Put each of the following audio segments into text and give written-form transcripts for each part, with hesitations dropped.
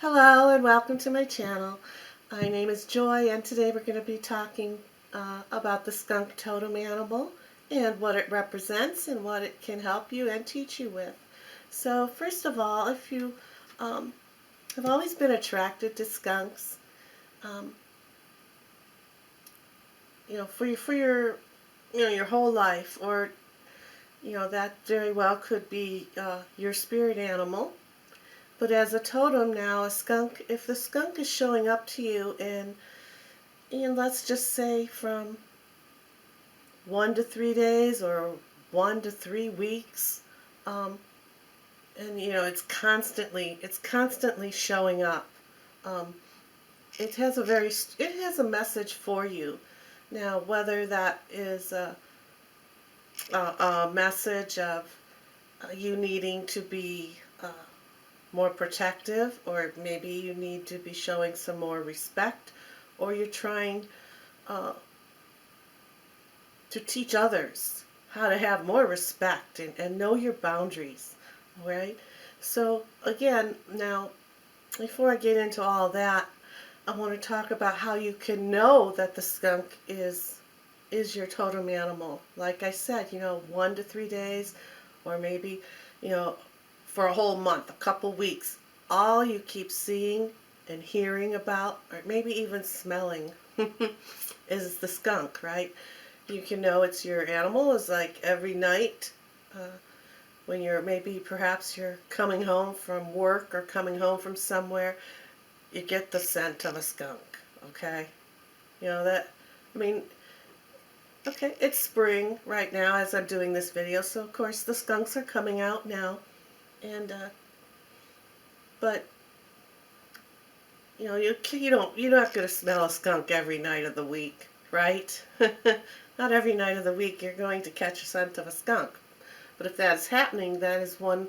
Hello and welcome to my channel. My name is Joy and today we're going to be talking about the skunk totem animal and what it represents and what it can help you and teach you with. So first of all, if you have always been attracted to skunks, um, for your whole life, or that very well could be your spirit animal. But as a totem now, if the skunk is showing up to you and let's just say from 1 to 3 days or 1 to 3 weeks, um, and it's constantly showing up. Um, it has a message for you. Now, whether that is a message of you needing to be more protective, or maybe you need to be showing some more respect, or you're trying uh, to teach others how to have more respect and know your boundaries, right? So again, now, before I get into all that, I want to talk about how you can know that the skunk is your totem animal. Like I said, 1 to 3 days, or maybe, you know, for a whole month, a couple weeks, all you keep seeing and hearing about, or maybe even smelling, is the skunk, right? You can know it's your animal is like every night when perhaps you're coming home from work or coming home from somewhere, you get the scent of a skunk, okay? I mean, okay, it's spring right now as I'm doing this video, so of course the skunks are coming out now, and but you're not going to smell a skunk every night of the week, right? Not every night of the week you're going to catch a scent of a skunk. But if that is happening, that is one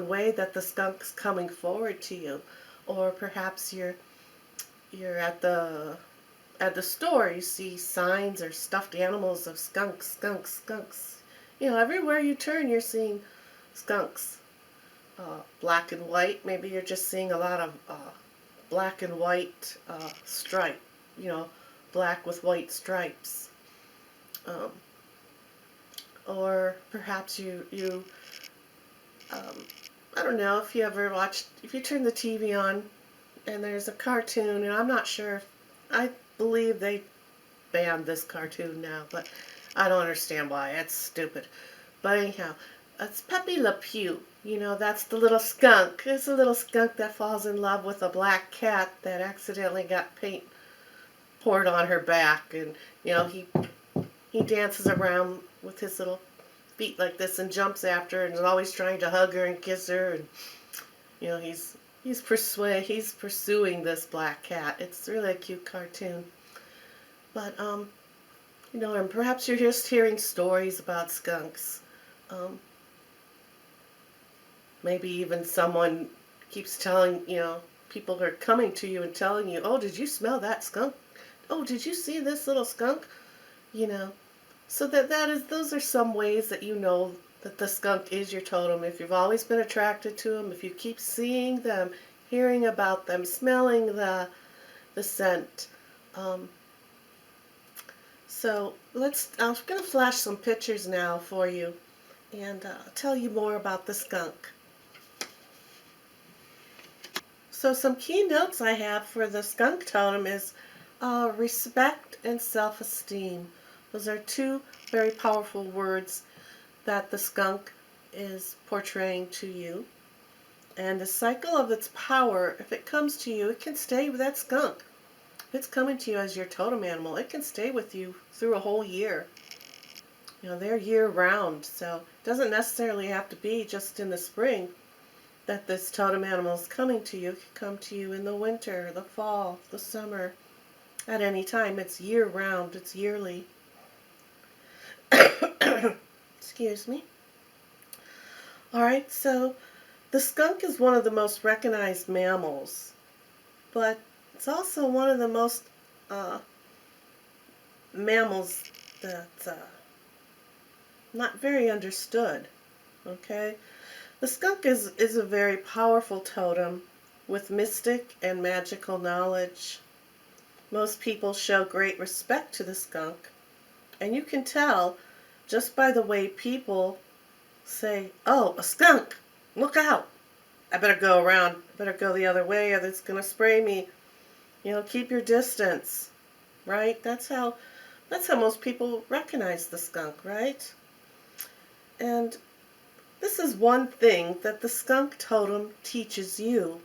way that the skunk's coming forward to you. Or perhaps you're at the store, you see signs or stuffed animals of skunks, skunks, skunks. Everywhere you turn you're seeing skunks. Black and white, maybe you're just seeing a lot of black and white stripe, you know, black with white stripes. Um, or perhaps um, I don't know if you turn the TV on and there's a cartoon, and I'm not sure, I believe they banned this cartoon now, but I don't understand why, it's stupid. But anyhow, it's Pepe Le Pew. That's the little skunk. It's a little skunk that falls in love with a black cat that accidentally got paint poured on her back, and he dances around with his little feet like this and jumps after her and is always trying to hug her and kiss her, and he's pursuing this black cat. It's really a cute cartoon. But and perhaps you're just hearing stories about skunks. Um, Maybe even someone keeps telling, people are coming to you and telling you, oh, did you smell that skunk? Oh, did you see this little skunk? You know, so those are some ways that you know that the skunk is your totem. If you've always been attracted to them, if you keep seeing them, hearing about them, smelling the scent. So I'm going to flash some pictures now for you and tell you more about the skunk. So some key notes I have for the skunk totem is respect and self-esteem. Those are two very powerful words that the skunk is portraying to you. And the cycle of its power, if it comes to you, it can stay with that skunk. If it's coming to you as your totem animal, it can stay with you through a whole year. They're year-round, so it doesn't necessarily have to be just in the spring that this totem animal is coming to you. It can come to you in the winter, the fall, the summer, at any time. It's year-round. It's yearly. Excuse me. Alright, so the skunk is one of the most recognized mammals, but it's also one of the most mammals that's not very understood. Okay? The skunk is a very powerful totem, with mystic and magical knowledge. Most people show great respect to the skunk, and you can tell just by the way people say, "Oh, a skunk! Look out! I better go around, I better go the other way or it's going to spray me." Keep your distance, right? That's how most people recognize the skunk, right? And this is one thing that the skunk totem teaches you,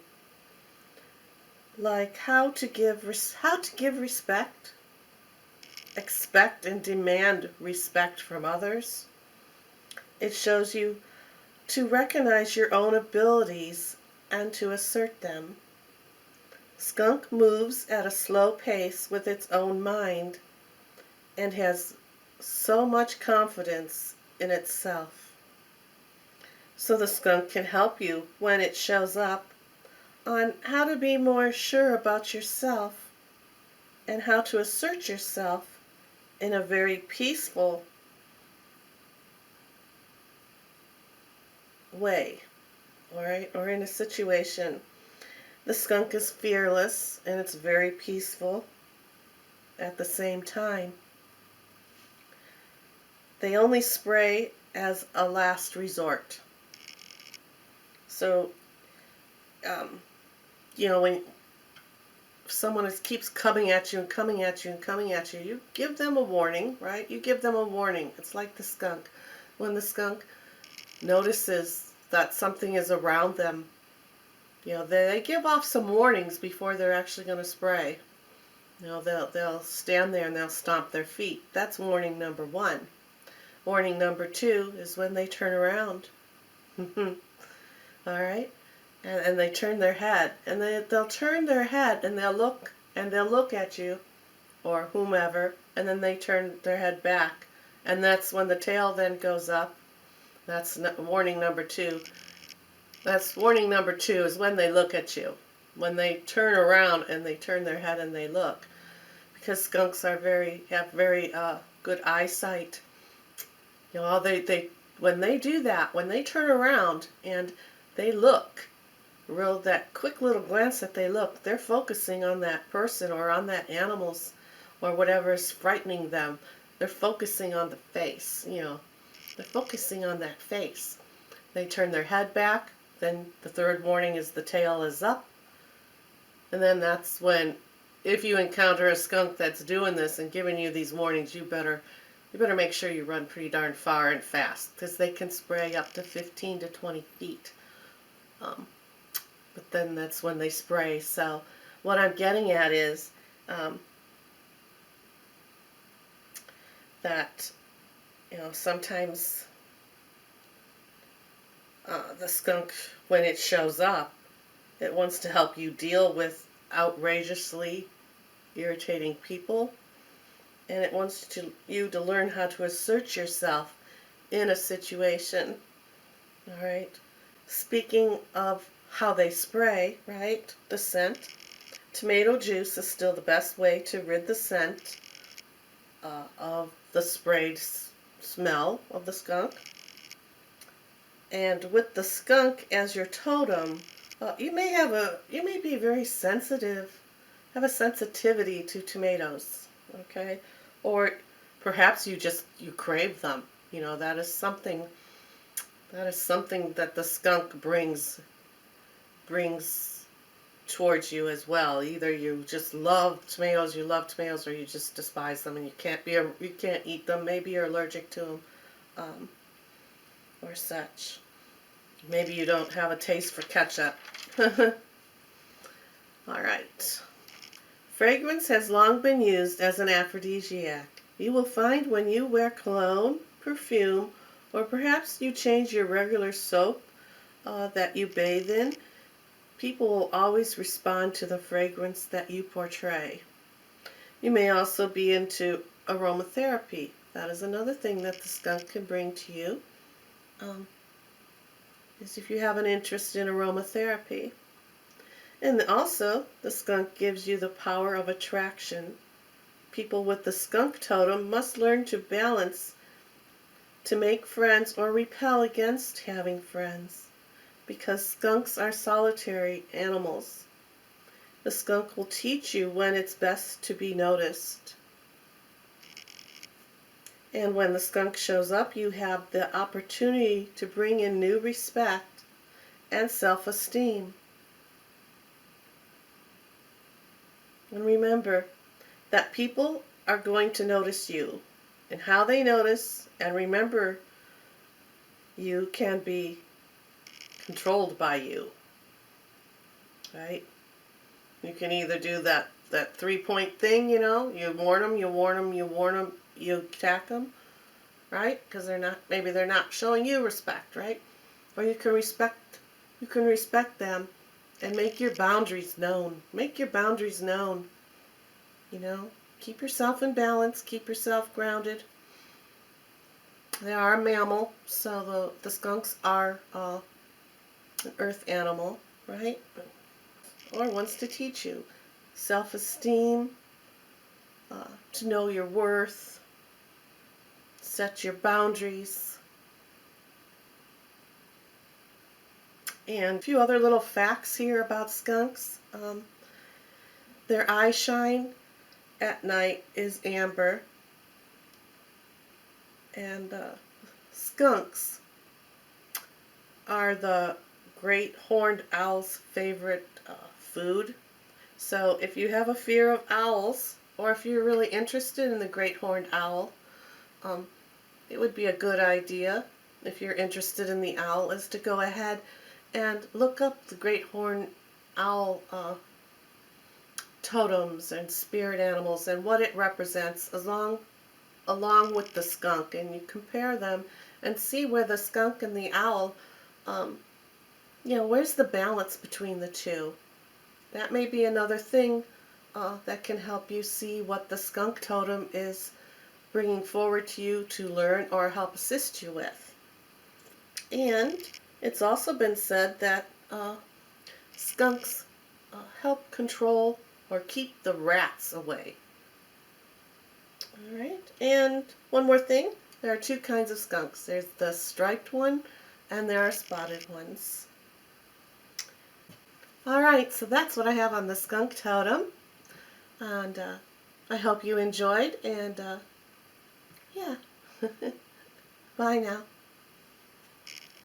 like how to give respect, expect and demand respect from others. It shows you to recognize your own abilities and to assert them. Skunk moves at a slow pace with its own mind and has so much confidence in itself. So the skunk can help you when it shows up on how to be more sure about yourself and how to assert yourself in a very peaceful way, all right, or in a situation. The skunk is fearless and it's very peaceful at the same time. They only spray as a last resort. So, when someone keeps coming at you and coming at you and coming at you, you give them a warning, right? You give them a warning. It's like the skunk. When the skunk notices that something is around them, they give off some warnings before they're actually going to spray. They'll stand there and they'll stomp their feet. That's warning number 1. Warning number 2 is when they turn around. All right? And they turn their head. And they'll turn their head and they'll look at you or whomever, and then they turn their head back. And that's when the tail then goes up. That's warning number 2. That's warning number 2 is when they look at you. When they turn around and they turn their head and they look. Because skunks have very good eyesight. When they do that, when they turn around and they look, that quick little glance that they look, they're focusing on that person or on that animal's or whatever is frightening them. They're focusing on the face, They're focusing on that face. They turn their head back, then the third warning is the tail is up. And then that's when, if you encounter a skunk that's doing this and giving you these warnings, you better make sure you run pretty darn far and fast, because they can spray up to 15 to 20 feet. But then that's when they spray. So what I'm getting at is that sometimes the skunk, when it shows up, it wants to help you deal with outrageously irritating people, and it wants you to learn how to assert yourself in a situation. All right. Speaking of how they spray, right? The scent. Tomato juice is still the best way to rid the scent of the sprayed smell of the skunk. And with the skunk as your totem, you may be very sensitive, have a sensitivity to tomatoes, okay? Or perhaps you crave them. That is something that the skunk brings towards you as well. Either you just love tomatoes, or you just despise them and you can't eat them. Maybe you're allergic to them, or such. Maybe you don't have a taste for ketchup. All right. Fragrance has long been used as an aphrodisiac. You will find when you wear cologne, perfume, or perhaps you change your regular soap that you bathe in, people will always respond to the fragrance that you portray. You may also be into aromatherapy. That is another thing that the skunk can bring to you, is if you have an interest in aromatherapy. And also, the skunk gives you the power of attraction. People with the skunk totem must learn to balance to make friends or repel against having friends. because skunks are solitary animals. The skunk will teach you when it's best to be noticed. And when the skunk shows up, you have the opportunity to bring in new respect and self-esteem. And remember that people are going to notice you, and how they notice and remember you can be controlled by you, right? You can either do that 3-point thing, you warn them, you warn them, you warn them, you attack them, right? Because maybe they're not showing you respect, right? Or you can respect them and make your boundaries known. Make your boundaries known. Keep yourself in balance, keep yourself grounded. They are a mammal, so the skunks are an earth animal, right? Or wants to teach you self-esteem, to know your worth, set your boundaries. And a few other little facts here about skunks. Their eye shine at night is amber. And skunks are the great horned owl's favorite food. So if you have a fear of owls, or if you're really interested in the great horned owl, it would be a good idea, if you're interested in the owl, is to go ahead and look up the great horned owl totems and spirit animals and what it represents along with the skunk, and you compare them and see where the skunk and the owl, where's the balance between the two. That may be another thing that can help you see what the skunk totem is bringing forward to you to learn or help assist you with. And it's also been said that skunks help control or keep the rats away. Alright, and one more thing, there are two kinds of skunks. There's the striped one and there are spotted ones. Alright, so that's what I have on the skunk totem, and I hope you enjoyed, and yeah, bye now.